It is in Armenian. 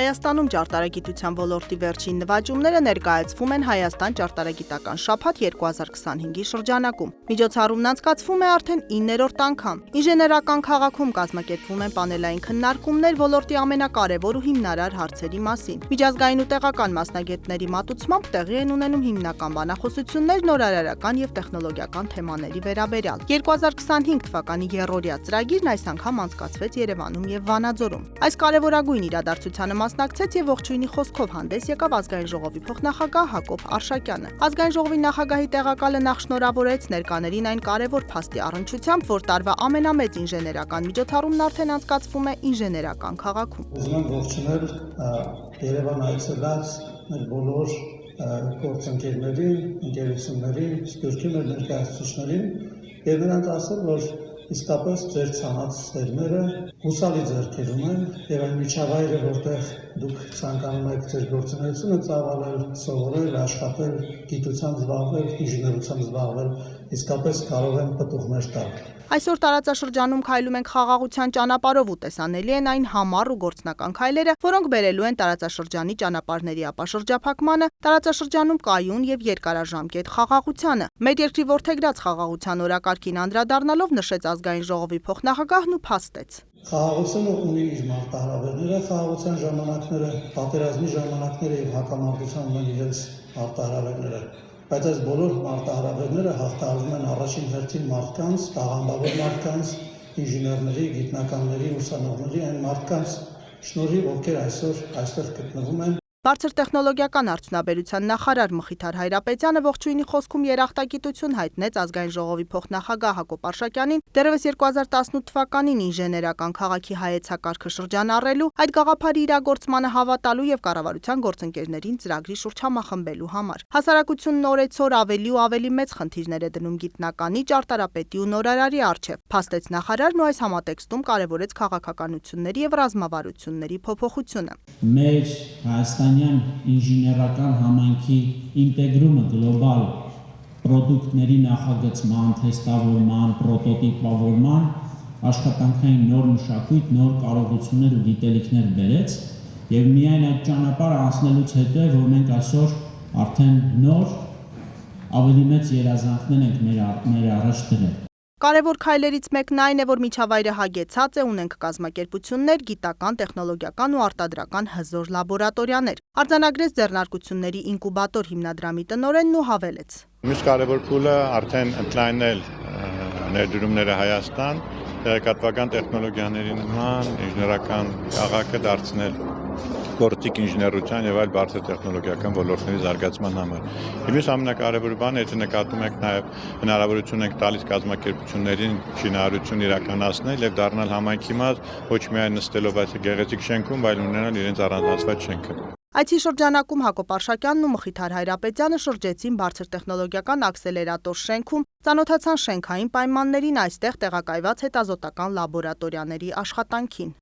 Հայաստանում ճարտարագիտության ոլորտի վերջին նվաճումները ներկայացվում են Հայաստան ճարտարագիտական շաբաթ 2025-ի շրջանակում։ Միջոցառումն անցկացվում է արդեն 9-րդ անգամ։ Ինժեներական քաղաքում կազմակերպվում են պանելային քննարկումներ ոլորտի ամենակարևոր ու հիմնարար հարցերի մասին։ Միջազգային ու տեղական մասնագետների մատուցմամբ տեղի են ունենում հիմնական բանախոսություններ նորարարական եւ տեխնոլոգիական թեմաների վերաբերյալ։ 2025 թվականի երրորդյա ծրագիրն այս անգամ անցկացվեց Երևանում եւ Վանաձորում։ Այս կարևորագույն իրադարձությանը մասնակցեց եւ ողջույնի խոսքով հանդես եկավ ազգային ժողովի փոխնախագահ Հակոբ Արշակյանը։ Ազգային ժողովի նախագահի տեղակալը նախ շնորհավորեց ներկաներին այն կարևոր փաստի առնչությամբ, որ տարվա ամենամեծ ինժեներական միջոցառումն արդեն անցկացվում է ինժեներական քաղաքում։ Ուզում եմ ողջունել Երևան այցելած մեր բոլոր գործընկերներին, ընկերություններին, սպիրտի մեր ներկայացուցիչներին եւ նրանց ասել, որ իսկապես ձեր ցանած սերմերը հուսալի ձեռքերում են եւ այն միջավայրը, որտեղ դուք ցանկանում եք ձեր գործունեությունը ծավալել, սովորել, աշխատել, գիտությամբ զբաղվել, ինժեներությամբ զբաղվել, իսկապես կարող են պտուղներ տալ։ Այսօր տարածաշրջանում քայլում ենք խաղաղության ճանապարհով ու տեսանելի են այն համառ ու գործնական քայլերը, որոնք բերելու են տարածաշրջանի ճանապարհների ապաշրջափակմանը, տարածաշրջանում կայուն եւ երկարաժամկետ խաղաղությանը։ Մեր երկրի որդեգրած խաղաղության օրակարգին անդրադառնալով նշեց ազգային ժողովի փոխնախագահն ու փաստեց. Խաղաղությունը ունի իր մարտահրավերները, խաղաղության ժամանակները, պատերազմի ժամանակները եւ հակամարտության ունեն իրենց մարտահրավերները։ Բայց այս բոլոր մարտահրավերները հաղթահարվում են առաջին հերթին մարդկանց, տաղանդավոր մարդկանց, ինժեներների, գիտնականների, ուսանողների, այն մարդկանց շնորհիվ, ովքեր այսօր այստեղ գտնվում են։ Բարձր տեխնոլոգիական արդյունաբերության նախարար Մխիթար Հայրապետյանը ողջույնի խոսքում երախտագիտություն հայտնեց ազգային ժողովի փոխնախագահ Հակոբ Արշակյանին դեռևս 2018 թվականին ինժեներական քաղաքի հայեցակարգը շրջանառելու, այդ գաղափարի իրագործմանը հավատալու եւ կառավարության գործընկերներին ծրագրի շուրջ համախմբելու համար։ Հասարակությունն օրեցօր ավելի ու ավելի մեծ խնդիրներ է դնում գիտնականի, ճարտարապետի ու նորարարի առջև, փաստեց նախարարն ու այս համատեքստում կարևորեց քաղաքականությունների եւ ռազմավարությունների փոփոխությունը։ Մեր հայաստանյան ինժեներական համայնքի ինտեգրումը գլոբալ պրոդուկտների նախագծման, թեստավորման, պրոտոտիպավորման, աշխատանքային նոր մշակույթ, նոր կարողություններ ու գիտելիքներ բերեց եւ միայն այդ ճանապարհը անցնելուց հետո է, որ մենք այսօր արդեն նոր ավելի մեծ երազանքներ ենք մեր առաջ դրել։ Կարևոր քայլերից մեկն այն է, որ միջավայրը հագեցած է, ունենք կազմակերպություններ, գիտական, տեխնոլոգիական ու արտադրական հզոր լաբորատորիաներ։ Արձանագրեց ձեռնարկությունների ինկուբատոր հիմնադրամի տնօրենն ու հավելեց. Մյուս կարևոր փուլը արդեն ընդլայնել ներդրումները Հայաստան, տեղեկատվական տեխնոլոգիաների նման ինժեներական քաղաքը դարձնել գործիք ինժեներության եւ այլ բարձր տեխնոլոգիական ոլորտների զարգացման համար։ Մյուս ամենակարևոր բանը, եթե նկատում եք նաեւ հնարավորություն ենք տալիս կազմակերպություններին շինարարություն իրականացնել եւ դառնալ համայնքի մաս, ոչ միայն նստելով այս գեղեցիկ շենքում, այլ ունենալ իրենց առանձնացված շենքը։ Այցի շրջանակում Հակոբ Արշակյանն ու Մխիթար Հայրապետյանը շրջեցին բարձր տեխնոլոգիական աքսելերատոր շենքում, ծանոթացան շենքային պայմաններին, այստեղ տեղակայված հետազոտական լաբորատորիաների աշխատանքին։